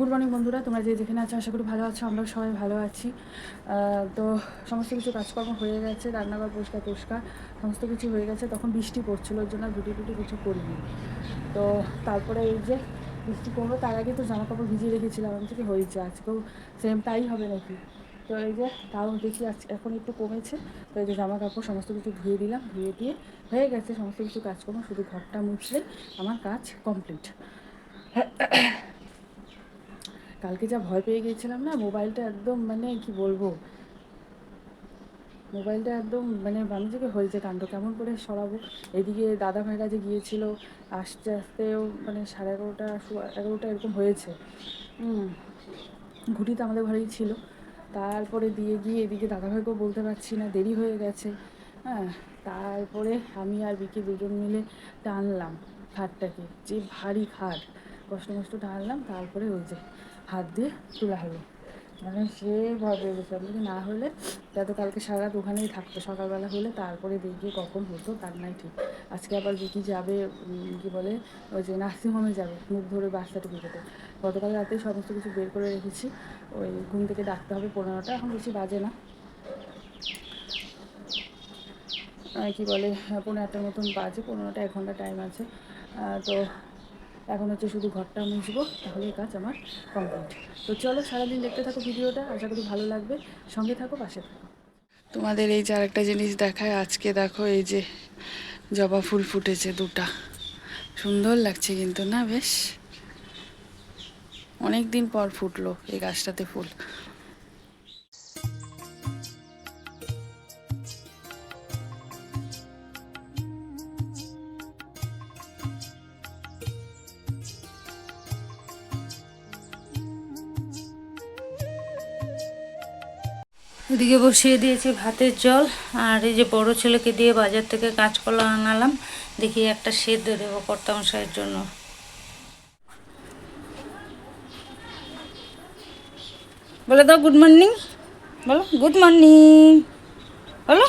Good morning বন্ধুরা, তোমরা যেখানে আছো আশা করি ভালো আছো। আমরাও সবাই ভালো আছি। তো সমস্ত কিছু কাজকর্ম হয়ে গেছে, রান্নাঘর পরিষ্কার সমস্ত কিছু হয়ে গেছে। তখন বৃষ্টি পড়ছিলো, ওর জন্য রুটি কিছু করিনি। তো তারপরে এই যে বৃষ্টি পড়লো, তার আগে তো জামা কাপড় ভিজিয়ে রেখেছিলাম। আমি থেকে হয়েছে, আজকেও সেম তাই হবে নাকি। তো এই যে তাও দেখি আজ এখন একটু কমেছে। তো এই যে জামা কাপড় সমস্ত কিছু ধুয়ে দিলাম, ধুয়ে দিয়ে হয়ে গেছে সমস্ত কিছু কাজকর্ম। শুধু ঘরটা মুছলে আমার কাজ কমপ্লিট। কালকে যা ভয় পেয়ে গিয়েছিলাম না, মোবাইলটা একদম মানে কি বলবো, মোবাইলটা একদম মানে আমি থেকে হয়েছে কাণ্ড, কেমন করে সরাবো। এদিকে দাদা ভাইরা যে গিয়েছিল, আস্তে আস্তেও মানে 11:30 11:30 এরকম হয়েছে। ঘুটি তো আমাদের ঘরেই ছিল। তারপরে দিয়ে গিয়ে এদিকে দাদাভাইকেও বলতে পারছি না, দেরি হয়ে গেছে। হ্যাঁ, তারপরে আমি আর বিকি দুজন মিলে টানলাম খাটটাকে, যে ভারী খাট, কষ্ট টানলাম। তারপরে ওই যে হাত দিয়ে তোলা হলো। মানে সে ভয় পেয়ে গেছিলাম, যদি না হলে তো কালকে সারা রাত ওখানেই থাকতো। সকালবেলা হলে তারপরে দেখি কখন হতো তার নাই ঠিক। আজকে আবার বিকি যাবে, কি বলে, ওই যে নার্সিংহোমে যাবে মুখ ধরে বার্থ সার্টিফিকেটে। গতকাল রাতেই সমস্ত কিছু বের করে রেখেছি। ওই ঘুম থেকে ডাকতে হবে 15টা, এখন বেশি বাজে না, কি বলে 15:30 মতন বাজে, 15টা 1 ঘন্টা টাইম আছে। তো এখন হচ্ছে শুধু ঘরটা মুছবো, তাহলে কাজ আমার কমপ্লিট। তো চলো সারাদিন দেখতে থাকো ভিডিওটা, আশা করি ভালো লাগবে। সঙ্গে থাকো, পাশে থাকো। তোমাদের এই যে আরেকটা জিনিস দেখায়, আজকে দেখো এই যে জবা ফুল ফুটেছে 2টা। সুন্দর লাগছে কিন্তু না, বেশ অনেক দিন পর ফুটলো এই গাছটাতে ফুল। এদিকে বসিয়ে দিয়েছি ভাতের জল, আর এই যে বড় ছেলেকে দিয়ে বাজার থেকে কাঁচকলা আনালাম, দেখি একটা সেদ্ধ দেবো কর্তামশাইয়ের জন্য। বলে দাও গুড মর্নিং, বলো গুড মর্নিং, বলো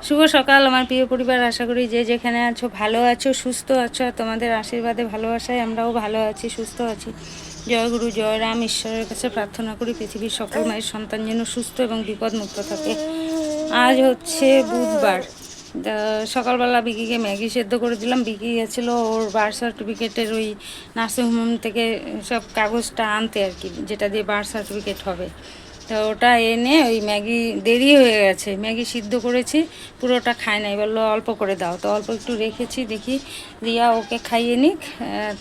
শুভ সকাল আমার প্রিয় পরিবার। আশা করি যে যেখানে আছো ভালো আছো, সুস্থ আছো, আর তোমাদের আশীর্বাদে ভালোবাসায় আমরাও ভালো আছি, সুস্থ আছি। জয় গুরু জয় রাম, ঈশ্বরের কাছে প্রার্থনা করি পৃথিবীর সকল মায়ের সন্তান যেন সুস্থ এবং বিপদমুক্ত থাকে। আজ হচ্ছে বুধবার। সকালবেলা বিকিকে ম্যাগি সেদ্ধ করে দিলাম। বিকি গেছিলো ওর বার্থ সার্টিফিকেটের ওই নার্সিংহোম থেকে সব কাগজটা আনতে আর কি, যেটা দিয়ে বার্থ সার্টিফিকেট হবে। তো ওটা এনে ওই ম্যাগি দেরি হয়ে গেছে, ম্যাগি সিদ্ধ করেছি, পুরোটা খায় নাই, বললো অল্প করে দাও। তো অল্প একটু রেখেছি, দেখি রিয়া ওকে খাইয়ে নিক,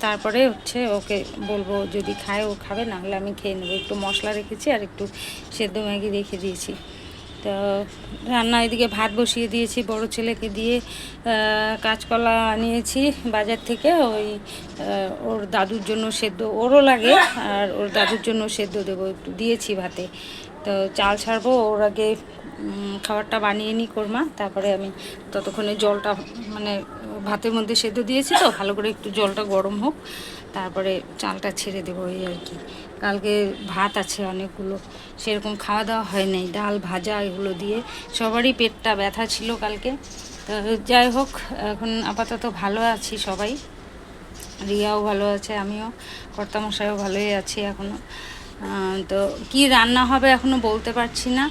তারপরে হচ্ছে ওকে বলবো যদি খায় ও খাবে, না হলে আমি খেয়ে নেবো। একটু মশলা রেখেছি আর একটু সেদ্ধ ম্যাগি রেখে দিয়েছি। তো রান্না এদিকে ভাত বসিয়ে দিয়েছি, বড় ছেলেকে দিয়ে কাঁচকলা নিয়েছি বাজার থেকে। ওই ওর দাদুর জন্য সেদ্ধ, ওরও লাগে আর ওর দাদুর জন্য সেদ্ধ দেবো, একটু দিয়েছি ভাতে। তো চাল ছাড়বো, ওর আগে খাবারটা বানিয়ে নিই কোরমা, তারপরে আমি ততক্ষণে জলটা মানে ভাতের মধ্যে সেদ্ধ দিয়েছি তো, ভালো করে একটু জলটা গরম হোক, তারপরে চালটা ছেড়ে দেবো এই আর কি। কালকে ভাত আছে অনেকগুলো, সেরকম খাওয়া দাওয়া হয় নাই, ডাল ভাজা এগুলো দিয়ে সবারই পেটটা ব্যথা ছিল কালকে। তো যাই হোক, এখন আপাতত ভালো আছি সবাই, রিয়াও ভালো আছে, আমিও, কর্তামশাইও ভালোই আছি এখনও। তো কি রান্না হবে এখনও বলতে পারছি না,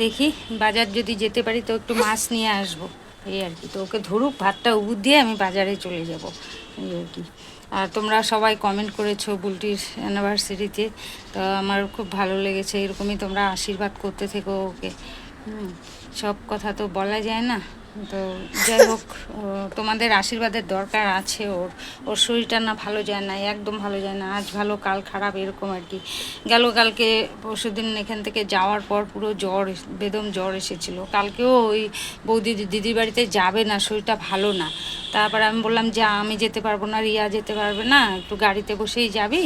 দেখি বাজার যদি যেতে পারি তো একটু মাছ নিয়ে আসবো এই আর কি। তো ওকে ধরুক, ভাতটা উবুর দিয়ে আমি বাজারে চলে যাব এই আর কি। আর তোমরা সবাই কমেন্ট করেছো বুলটির অ্যানিভার্সারিতে, তো আমার খুব ভালো লেগেছে। এরকমই তোমরা আশীর্বাদ করতে থেকো ওকে। সব কথা তো বলা যায় না, তো যাই হোক, তোমাদের আশীর্বাদের দরকার আছে। ওর ওর শরীরটা না ভালো যায় না, একদম ভালো যায় না, আজ ভালো কাল খারাপ এরকম আর কি। কালকে পরশুদিন এখান থেকে যাওয়ার পর পুরো জ্বর, বেদম জ্বর এসেছিলো। কালকেও ওই দিদির বাড়িতে যাবে না, শরীরটা ভালো না। তারপর আমি বললাম যা, আমি যেতে পারবো না, রিয়া যেতে পারবে না, একটু গাড়িতে বসেই যাবি,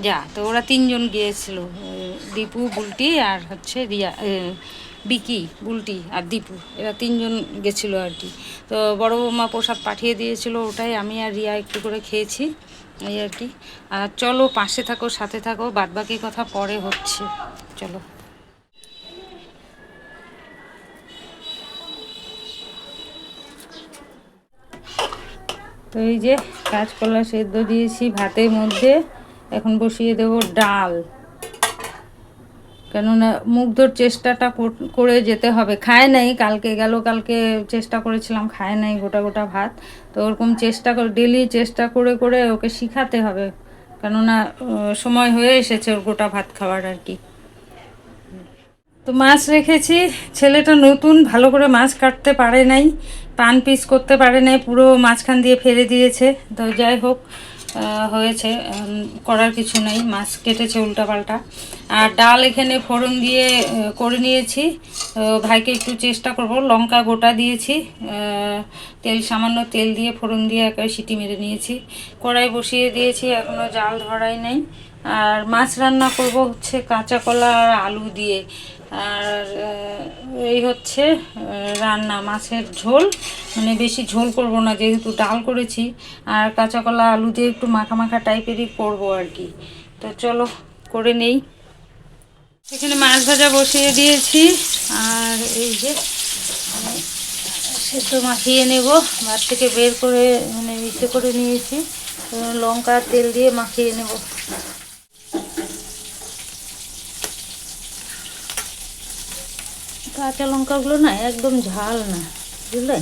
যা। তো ওরা 3জন গিয়েছিল, দীপু, বুলটি আর হচ্ছে রিয়া, বিকি, বুলটি আর দীপু, এরা 3জন গেছিলো আর কি। তো বড় বৌমা প্রসাদ পাঠিয়ে দিয়েছিল, ওটাই আমি আর রিয়া একটু করে খেয়েছি এই আর কি। আর চলো পাশে থাকো, সাথে থাকো, বাদবাকি কথা পরে হচ্ছে, চলো। তো এই যে কাঁচকলা সেদ্ধ দিয়েছি ভাতের মধ্যে, এখন বসিয়ে দেবো ডাল, কেননা মুগ্ধর চেষ্টাটা করে যেতে হবে। খায় নাই, কালকে চেষ্টা করেছিলাম, খায় নাই গোটা গোটা ভাত। তো ওরকম চেষ্টা করে ডেলি চেষ্টা করে করে ওকে শিখাতে হবে, কেননা সময় হয়ে এসেছে ওর গোটা ভাত খাওয়ার আর কি। তো মাছ রেখেছি, ছেলেটা নতুন, ভালো করে মাছ কাটতে পারে নাই, পান পিস করতে পারে নাই, পুরো মাঝখান দিয়ে ফেলে দিয়েছে। তো যাই হোক, হয়েছে, করার কিছু নেই, মাছ কেটেছে উল্টাপাল্টা। আর ডাল এখানে ফোড়ন দিয়ে করে নিয়েছি। ভাইকে একটু চেষ্টা করব, লঙ্কা গোটা দিয়েছি, সামান্য তেল দিয়ে ফোড়ন দিয়ে একেবারে সিটি মেরে নিয়েছি। কড়াই বসিয়ে দিয়েছি, এখনও জাল ধরাই নাই। আর মাছ রান্না করব হচ্ছে কাঁচা কলা আর আলু দিয়ে। আর এই হচ্ছে রান্না, মাছের ঝোল, মানে বেশি ঝোল করব না যেহেতু ডাল করেছি। আর কাঁচা কলা আলু দিয়ে একটু মাখা মাখা টাইপেরই করব আর কি। তো চলো করে নেই। এখানে মাছ ভাজা বসিয়ে দিয়েছি, আর এই যে সেদ্ধ মাখিয়ে নেব, ভাত থেকে বের করে মানে ইসে করে নিয়েছি, লঙ্কা তেল দিয়ে মাখিয়ে নেব। কাঁচা লঙ্কাগুলো না একদম ঝাল না, বুঝলে,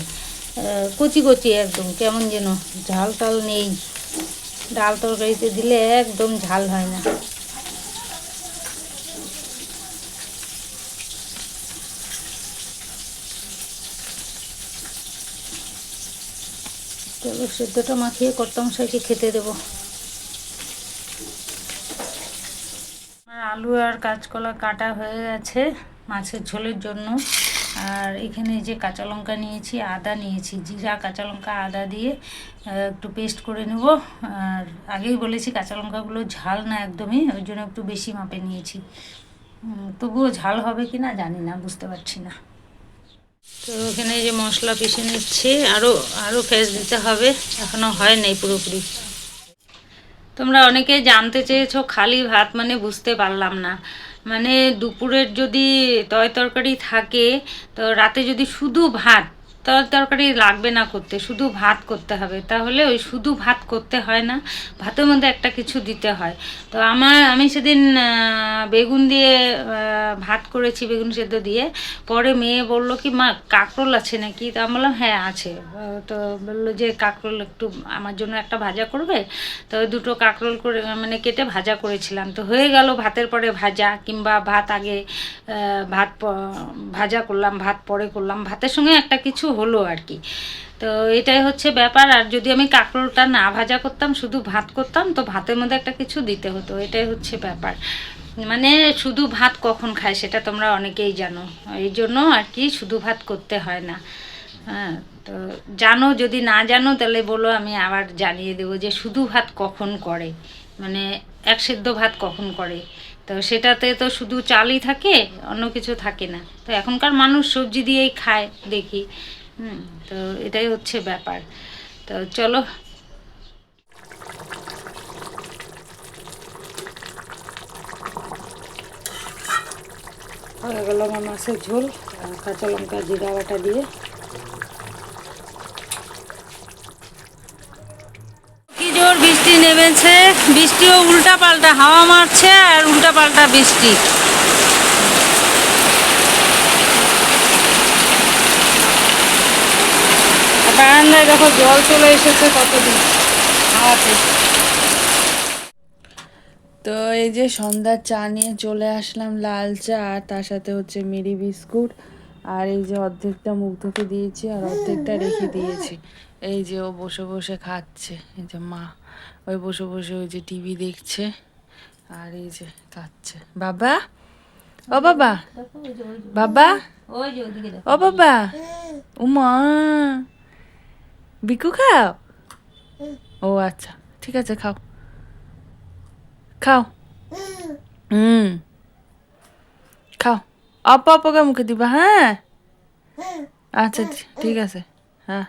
কচি কচি একদম, কেমন যেন ঝাল টাল নেই। ডাল তরকারিতে দিলে একদম ঝাল হয় না। চলো সেদ্ধটা মাখিয়ে কর্তা মশাইকে খেতে দেবো। আলু আর কাঁচকলা কাটা হয়ে গেছে মাছের ঝোলের জন্য। আর এখানে যে কাঁচা লঙ্কা নিয়েছি, আদা নিয়েছি, জিরা কাঁচা লঙ্কা আদা দিয়ে একটু পেস্ট করে নেব। আর আগেই বলেছি কাঁচা লঙ্কাগুলো ঝাল না একদমই, ওই জন্য একটু বেশি মাপে নিয়েছি। তবুও ঝাল হবে কি না জানি না, বুঝতে পারছি না। তো এখানে যে মশলা পিষে নিচ্ছি, আরও পেস্ট দিতে হবে, এখনও হয় নাই পুরোপুরি। তোমরা অনেকে জানতে চেয়েছো খালি ভাত মানে, বুঝতে পারলাম না। মানে দুপুরের যদি তরকারি থাকে, তো রাতে যদি শুধু ভাত, তরকারি লাগবে না করতে, শুধু ভাত করতে হবে, তাহলে ওই শুধু ভাত করতে হয় না, ভাতের মধ্যে একটা কিছু দিতে হয়। তো আমি সেদিন বেগুন দিয়ে ভাত করেছি, বেগুন সেদ্ধ দিয়ে। পরে মেয়ে বলল কি, মা কাঁকরোল আছে নাকি? তা আমি বললাম হ্যাঁ আছে। তো বললো যে কাঁকরোল একটু আমার জন্য একটা ভাজা করবে। তো দুটো কাঁকরোল করে মানে কেটে ভাজা করেছিলাম। তো হয়ে গেল ভাতের পরে ভাজা, কিংবা ভাত আগে ভাজা করলাম, ভাত পরে করলাম, ভাতের সঙ্গে একটা কিছু হলো আর কি। তো এটাই হচ্ছে ব্যাপার। আর যদি আমি কাঁকরোলটা না ভাজা করতাম, শুধু ভাত করতাম, তো ভাতের মধ্যে একটা কিছু দিতে হতো, এটাই হচ্ছে ব্যাপার। মানে শুধু ভাত কখন খায় সেটা তোমরা অনেকেই জানো, এই জন্য আর কি শুধু ভাত করতে হয় না। হ্যাঁ, তো জানো, যদি না জানো তাহলে বলো, আমি আবার জানিয়ে দেবো যে শুধু ভাত কখন করে, মানে এক সেদ্ধ ভাত কখন করে। তো সেটাতে তো শুধু চালই থাকে, অন্য কিছু থাকে না। তো এখনকার মানুষ সবজি দিয়েই খায় দেখি। তো এটাই হচ্ছে ব্যাপার। তো চলো, হয়ে গেল আমার মাছের ঝোল, কাঁচা লঙ্কা জিরা বাটা দিয়ে। কি জোর বৃষ্টি নেমেছে, বৃষ্টিও উল্টা পাল্টা, হাওয়া মারছে আর উল্টা পাল্টা বৃষ্টি। বারান্দায় দেখো জল চলে এসেছে কতদিন হাওয়াতে। তো এই যে সন্ধ্যার চা নিয়ে চলে আসলাম, লাল চা, আর তার সাথে হচ্ছে মেরি বিস্কুট। আর এই যে অর্ধেকটা মুগ্ধকে দিয়েছি আর অর্ধেকটা রেখে দিয়েছি। এই যে ও বসে বসে খাচ্ছে, এই যে মা ওই বসে বসে ওই যে টিভি দেখছে, আর এই যে খাচ্ছে। বাবা, ও বাবা, বাবা, ও বাবা, ও মা, বিকু খাও। ও আচ্ছা, ঠিক আছে, খাও খাও। খাও, অপা অপাকে মুখে দিবা, হ্যাঁ? আচ্ছা ঠিক আছে, হ্যাঁ।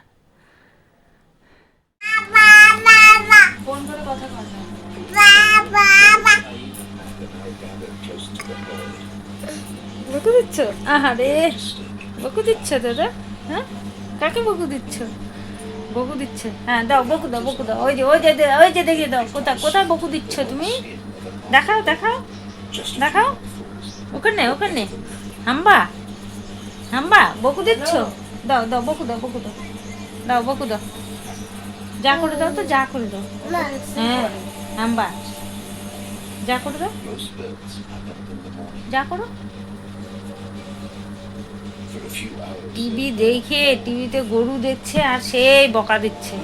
বকু দিচ্ছ? আহারে, বকু দিচ্ছ দাদা? হ্যাঁ, কাকে বকু দিচ্ছ? বকু দিচ্ছে, হ্যাঁ দাও বকু দাও, বকু দাও, ওই যে দেখিয়ে দাও, কোথায় কোথায় বকু দিচ্ছ তুমি, দেখাও দেখাও দেখাও, ওখানে ওখানে, হাম্বা হাম্বা বকু দিচ্ছ, দাও দাও বকু দাও, বকু দাও, দাও বকু দাও, যা করে দাও তো, যা করে দাও, হ্যাঁ হাম্বা যা করে দাও, যা করো। টিভি দেখে, টিভিতে গরু দেখছে আর সেই বকা দিচ্ছে।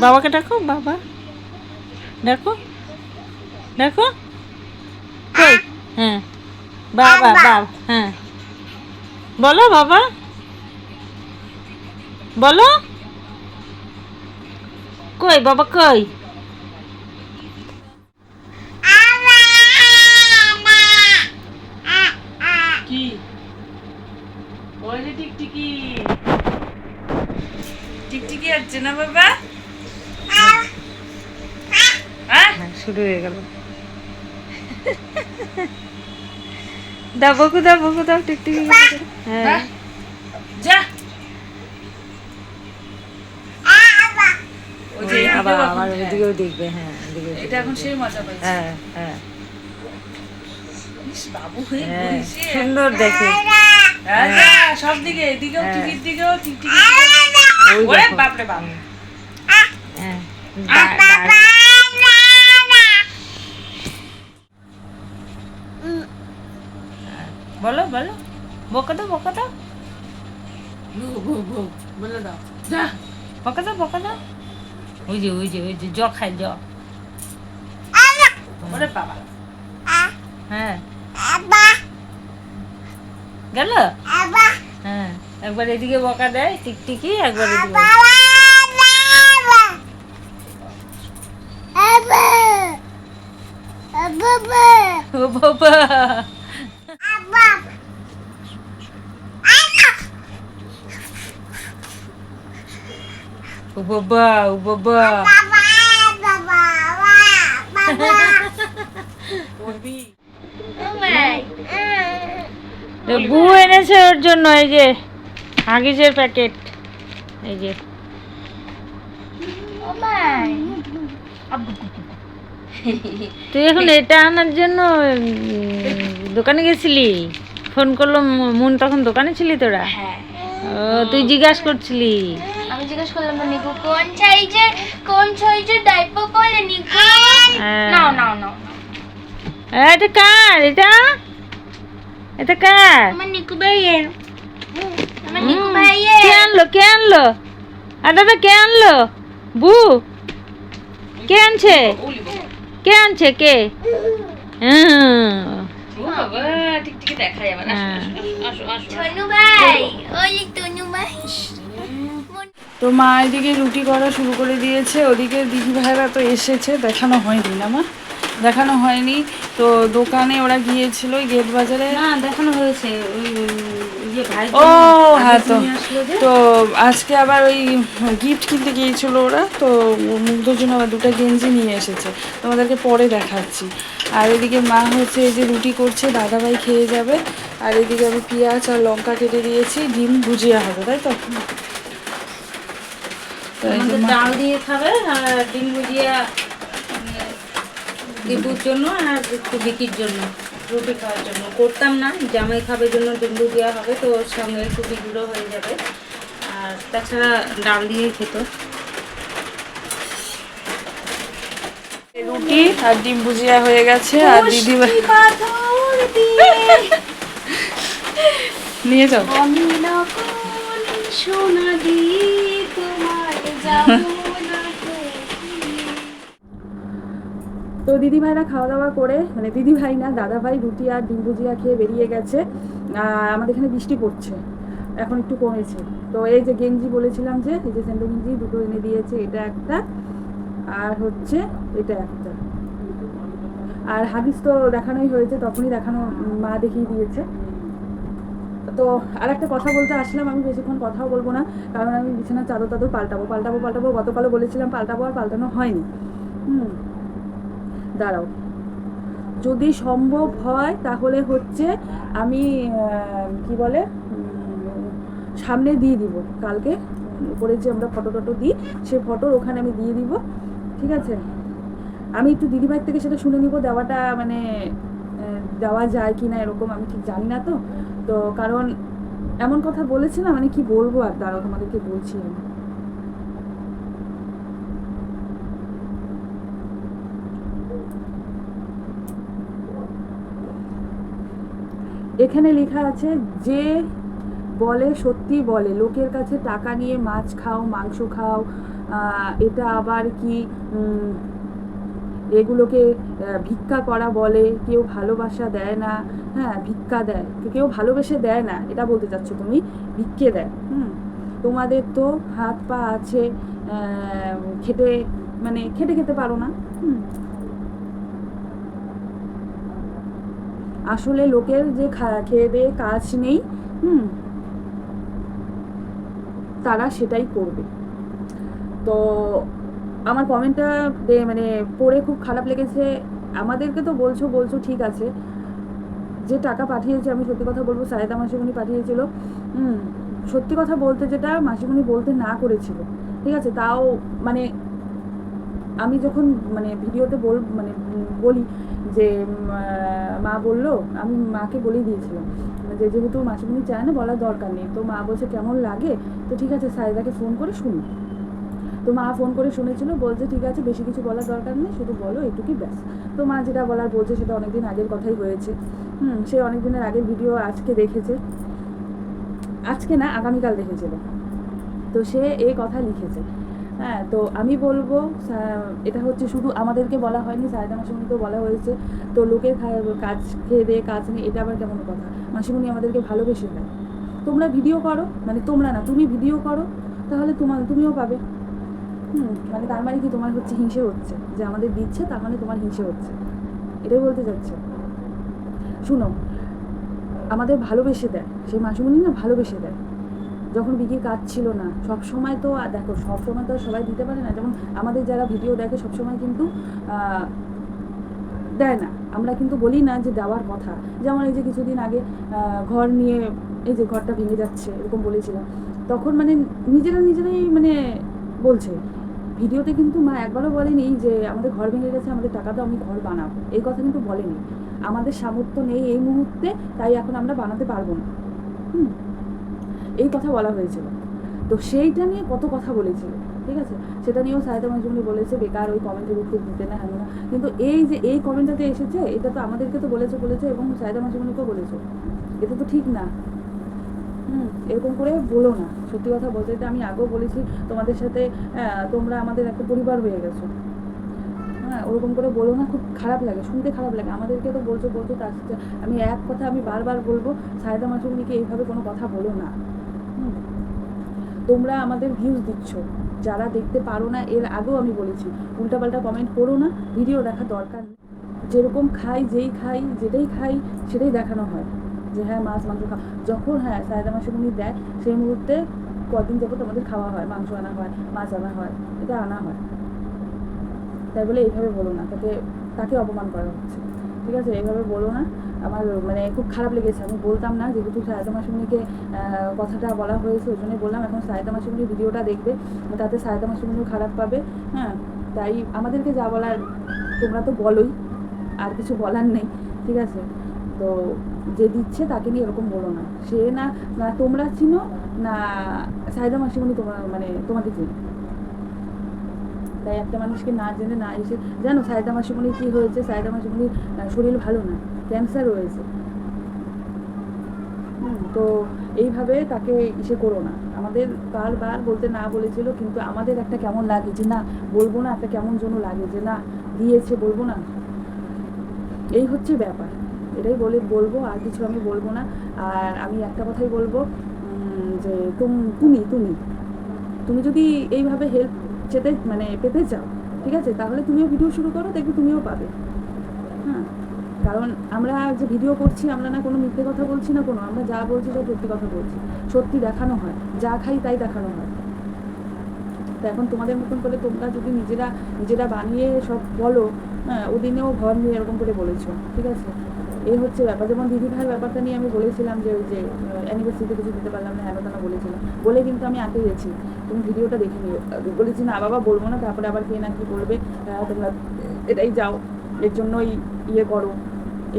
বাবাকে ডাকো, বাবা ডাকো, ডাকো, কই, হ্যাঁ বাবা, বাবা, হ্যাঁ বলো বাবা, বলো, কই বাবা, কই, কি ওই যে টিকটিকি, টিকটিকি আসছে না বাবা? শুরু হয়ে গেল। দাও বকু দাও, বকু দাও, টিকটিকি, হ্যাঁ যা আবার আমার ওদিকেও দেখবে, হ্যাঁ ওদিকেও এটা এখন সেই মজা পাইছে। হ্যাঁ হ্যাঁ ইস, বাবু হয়ে হ্যাঁ, বসে সুন্দর দেখে, সব দিকে, এদিকেও হ্যাঁ। টিভির দিকেও টিকটিকি। ওই ওরে দেখো, বাপরে বাপ, হ্যাঁ বলো বলো, বকা দাও, বকা দাও, বলে দাও যা। বকা দাও, বকা দাও, ওই যে ওই যে ওই যে জ খায়, জ, ওরে বাবা, হ্যাঁ গেল, হ্যাঁ একবার এদিকে বকা দেয় টিকটিকি, একবার এদিকে, ও বাবা, ও বাবা, ও বাবা, করবি বু এনেছে ওর জন্য, এই যে হাগিসের প্যাকেট, এই যে তুই এখন এটা আনার জন্য দোকানে গেছিলি, ফোন করলো মুন, তখন দোকানে ছিলি তোরা? ও তুই জিজ্ঞাসা করছিলি, আমি জিজ্ঞেস করলাম নিকু কোন সাইজের ডাইপার বলে নিকু, নাও নাও নাও, এটা কার, এটা এটা কার, আমার নিকু ভাইয়ের, আমার নিকু ভাইয়ের। কে আনলো, কে আনলো, আর দাদা কে আনলো, বু কে আনছে, কে আনছে, কে, বাবা টিকটিকি দেখাই আবার, আসো আসো। তনু ভাই, ওলি তনু ভাই। তো মা এদিকে রুটি করা শুরু করে দিয়েছে, ওদিকে দিদি ভাইরা তো এসেছে, দেখানো হয়নি না মা, দেখানো হয়নি। তো দোকানে ওরা গিয়েছিল ওই গেট বাজারে, না দেখানো হয়েছে, ওই যে ভাই ও হ্যাঁ, তো আজকে আবার ওই গিফট কিনতে গিয়েছিল ওরা, তো মুগ্ধর জন্য আবার দুটো গেঞ্জি নিয়ে এসেছে, তোমাদেরকে পরে দেখাচ্ছি। আর এদিকে মা হচ্ছে এই যে রুটি করছে, দাদাভাই খেয়ে যাবে, আর এদিকে আমি পেঁয়াজ আর লঙ্কা কেটে দিয়েছি, ডিম ভুজিয়া হবে, তাই তো? তো এই যে আমাদের মা- ডাল দিয়ে খাবে, আর ডিম ভুজিয়া দীপুর জন্য আর একটু বিকির জন্য রুটি খাওয়ার জন্য করতাম না, জামাই খাবে জন্য ডিম ভুজিয়া হবে, তো ওর সঙ্গে একটু বিগুলো হয়ে যাবে, আর তাছাড়া ডাল দিয়েই খেত। রুটি আর ডিম ভুজিয়া হয়ে গেছে, আর দিদি নিয়ে যাও। আমি সোনা দিয়ে তোমার যাবো না তো দিদি ভাইরা খাওয়া দাওয়া করে, মানে দিদি ভাই না দাদা ভাই, রুটি আর ডিম ভুজিয়া খেয়ে বেরিয়ে গেছে। আমাদের এখানে বৃষ্টি পড়ছে, এখন একটু কমেছে। তো এই যে গেঞ্জি বলেছিলাম, যে এই যে স্যান্ডো গেঞ্জি দুটো এনে দিয়েছে, এটা একটা আর হচ্ছে এটা একটা, আর হাগিস তো দেখানোই হয়েছে, তখনই দেখানো, মা দেখিয়ে দিয়েছে। তো আর একটা কথা বলতে আসলাম, আমি বেশিক্ষণ কথাও বলবো না, কারণ আমি বিছানার চাদর টাদর পাল্টাবো, গতকালও বলেছিলাম পাল্টাবো, আর পাল্টানো হয়নি। দাঁড়াও। যদি সম্ভব হয় তাহলে হচ্ছে আমি কি বলে সামনে দিয়ে দিব কালকে, উপরে যে আমরা ফটো টটো দিই সেই ফটোর ওখানে আমি দিয়ে দিব, ঠিক আছে? আমি একটু দিদিভাইয়ের থেকে সেটা শুনে নিব, দেওয়াটা মানে দেওয়া যায় কি না এরকম আমি ঠিক জানি না। তো তো কারণ এমন কথা বলেছে না, মানে কি বলবো আর, দাঁড়াও তোমাদেরকে বলছি আমি। এখানে লেখা আছে যে বলে সত্যি বলে, লোকের কাছে টাকা নিয়ে মাছ খাও, মাংস খাও, এটা আবার কি এগুলোকে ভিক্ষা করা বলে, কেউ ভালোবাসা দেয় না, হ্যাঁ ভিক্ষা দেয়, কেউ ভালোবেসে দেয় না এটা বলতে চাচ্ছ তুমি, ভিক্ষে দেয়। তোমাদের তো হাত পা আছে, খেটে মানে খেটে খেতে পারো না। আসলে লোকের যে খেয়ে দিয়ে কাজ নেই, তারা সেটাই করবে। তো আমার কমেন্টটা মানে পড়ে খুব খারাপ লেগেছে। আমাদেরকে তো বলছো ঠিক আছে, যে টাকা পাঠিয়েছে, আমি সত্যি কথা বলবো সায়েদা মাসিমণি পাঠিয়েছিল। সত্যি কথা বলতে যেটা মাসিমণি বলতে না করেছিল, ঠিক আছে, তাও মানে আমি যখন মানে ভিডিওতে বলি যে মা বললো, আমি মাকে বলেই দিয়েছিলাম যে যেহেতু মাসিমণি চায় না বলার দরকার নেই, তো মা বলছে কেমন লাগে, তো ঠিক আছে সায়েদাকে ফোন করে শুনি। তো মা ফোন করে শুনেছিল, বলছে ঠিক আছে বেশি কিছু বলার দরকার নেই, শুধু বলো এটুকুই ব্যাস। তো মা যেটা বলার বলছে সেটা অনেকদিন আগের কথাই হয়েছে। সে অনেক দিনের আগের ভিডিও আজকে দেখেছে, আজকে না আগামীকাল দেখেছিল, তো সে এই কথা লিখেছে। হ্যাঁ, তো আমি বলবো এটা হচ্ছে শুধু আমাদেরকে বলা হয়নি, সায়েদা মাসিমণিকেও বলা হয়েছে। তো লোকের কাজ খেয়ে দিয়ে কাজ নেই, এটা আবার কেমন কথা? মাসিমণি আমাদেরকে ভালোবেসে দেয়। তোমরা ভিডিও করো, মানে তোমরা না, তুমি ভিডিও করো, তাহলে তুমিও পাবে। মানে তার মানে কি তোমার হচ্ছে হিংসে হচ্ছে, যে আমাদের দিচ্ছে তার মানে তোমার হিংসে হচ্ছে, এটাই বলতে চাচ্ছে। শুনো, আমাদের ভালোবেসে দেয়, সেই মাসিমণি না ভালোবেসে দেয়। যখন বিকির কাজ ছিল না, সব সময় তো দেখো সব সময় তো সবাই দিতে পারে না, যেমন আমাদের যারা ভিডিও দেখে সব সময় কিন্তু দেয় না। আমরা কিন্তু বলি না যে দেওয়ার কথা, যেমন এই যে কিছুদিন আগে ঘর নিয়ে এই যে ঘরটা ভেঙে যাচ্ছে এরকম বলেছিলাম, তখন মানে নিজেরাই মানে বলছে ভিডিওতে, কিন্তু মা একবারও বলেনি যে আমাদের ঘর ভেঙে গেছে আমাদের টাকা দাও আমি ঘর বানাবো, এই কথা কিন্তু বলেনি। আমাদের সামর্থ্য নেই এই মুহূর্তে, তাই এখন আমরা বানাতে পারবো না, এই কথা বলা হয়েছিল। তো সেইটা নিয়ে কত কথা বলেছিল, ঠিক আছে, সেটা নিয়েও সায়েদা মাসিমণি বলেছে বেকার ওই কমেন্টের উত্তর দিতে না, হ্যাঁ না। কিন্তু এই যে এই কমেন্টটাতে এসেছে, এটা তো আমাদেরকে তো বলেছে এবং সায়েদা মাসিমণিকেও বলেছে, এটা তো ঠিক না। এরকম করে বলো না, সত্যি কথা বলতে, এটা আমি আগেও বলেছি তোমাদের সাথে, তোমরা আমাদের একটা পরিবার হয়ে গেছো। হ্যাঁ, ওরকম করে বলো না, খুব খারাপ লাগে, শুনতে খারাপ লাগে। আমাদেরকে তো বলছো তার সাথে আমি এক কথা আমি বারবার বলবো, সায়েদা মাসিমণিকে এইভাবে কোনো কথা বলো না। তোমরা আমাদের ভিউজ দিচ্ছ, যারা দেখতে পারো না, এর আগেও আমি বলেছি উল্টাপাল্টা কমেন্ট করো না, ভিডিও দেখা দরকার নেই। যেরকম খাই, যেটাই খাই সেটাই দেখানো হয় যে হ্যাঁ মাছ মাংস যখন হ্যাঁ সায়েদা মাসিমণি দেয় সেই মুহূর্তে কদিন যাবো তোমাদের খাওয়া হয়, মাংস আনা হয়, মাছ আনা হয়, এটা আনা হয়। তাই বলে এইভাবে বলো না, তাকে অপমান করা হচ্ছে, ঠিক আছে, এইভাবে বলো না। আমার মানে খুব খারাপ লেগেছে, আমি বলতাম না, যেহেতু সায়েদা মাসিমণিকে কথাটা বলা হয়েছে ওই জন্যই বললাম। এখন সায়েদা মাসিমণি ভিডিওটা দেখবে, তাতে সায়েদা মাসিমণিও খারাপ পাবে। হ্যাঁ, তাই আমাদেরকে যা বলার তোমরা তো বলোই, আর কিছু বলার নেই, ঠিক আছে। তো যে দিচ্ছে তাকে নিয়ে এরকম বলো না, সে না তোমরা চিনো না সায়েদা মাসিমণি তোমাকে চিনো। তাই একটা মানুষকে না জেনে না এসে, জানো সায়েদা মাসিমণির কী হয়েছে? সায়েদা মাসিমণির শরীর ভালো না, ক্যান্সার রয়েছে। তো এইভাবে তাকে করো না। আমাদের বারবার বলতে না বলেছিল, কিন্তু আমাদের একটা কেমন লাগে যে না বলবো না, একটা কেমন যেন লাগে যে না দিয়েছে বলবো না, এই হচ্ছে ব্যাপার। এটাই বলবো, আর কিছু আমি বলবো না। আর আমি একটা কথাই বলবো যে তুমি যদি এইভাবে হেল্প পেতে চাও, ঠিক আছে, তাহলে তুমিও ভিডিও শুরু করো, দেখবে তুমিও পাবে। হ্যাঁ, কারণ আমরা যে ভিডিও করছি, আমরা না কোনো মিথ্যে কথা বলছি না, কোনো আমরা যা বলছি সব সত্যি কথা বলছি, সত্যি দেখানো হয়, যা খাই তাই দেখানো হয়। তো এখন তোমাদের মতন করে তোমরা যদি নিজেরা বানিয়ে সব বলো, হ্যাঁ, ওদিনেও ঘর নিয়ে এরকম করে বলেছো, ঠিক আছে? এই হচ্ছে ব্যাপার। যেমন দিদি ভাইয়ের ব্যাপারটা নিয়ে আমি বলেছিলাম যে ওই যে অ্যানিভার্সারিতে কিছু দিতে পারলাম না, হেন তেন বলেছিলাম, বলে কিন্তু আমি আঁকে গেছি, তুমি ভিডিওটা দেখে নিও। আমি বলেছি না বাবা বলবো না, তারপরে আবার কে না কি বলবে, তোমরা এটাই যাও, এর জন্যই ইয়ে করো,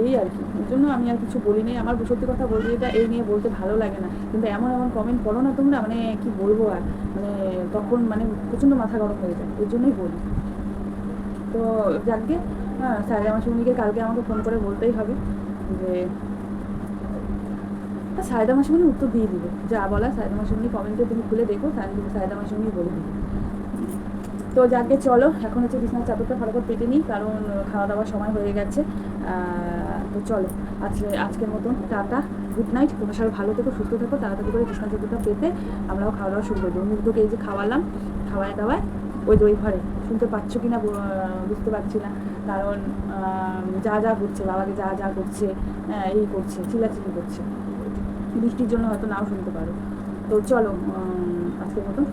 এই আর কি। এর জন্য আমি আর কিছু বলিনি। আমার সত্যি কথা বলতে এটা এই নিয়ে বলতে ভালো লাগে না, কিন্তু এমন এমন কমেন্ট করো না তোমরা, মানে কি বলবো আর, মানে তখন মানে প্রচণ্ড মাথা গরম হয়ে যায়, এর জন্যই বলি। তো যাকে হ্যাঁ, সায়দা মাসুমনিকে কালকে আমাকে ফোন করে বলতেই হবে যে সায়দা মাসুমনি উত্তর দিয়ে দিবে, যা বলা সায়দা মাসুমনি কমেন্টে তুমি খুলে দেখো, সায়দা মাসুমনি বলে দিবে। তো যাকে চলো, এখন হচ্ছে বিছানার চাদরটা ফটাফট পেটে নিই, কারণ খাওয়া দাওয়ার সময় হয়ে গেছে। তো চলো, আজকের মতন টাটা, গুড নাইট। তোমরা সবাই ভালো থেকো, সুস্থ থেকো, তাড়াতাড়ি করে বিছানার চাদরটা পেতে আমরাও খাওয়া দাওয়া শুরু করে দেবো। মুগ্ধকে এই যে খাওয়ালাম, খাওয়ায় দাওয়ায় ওই যে ওই ঘরে, শুনতে পাচ্ছ কি না বুঝতে পারছি না, কারণ যা যা করছে, বাবাকে যা যা করছে, এই করছে, চিল্লাচিল্লি করছে, বৃষ্টির জন্য হয়তো নাও শুনতে পারো। তো চলো, আজকের মতন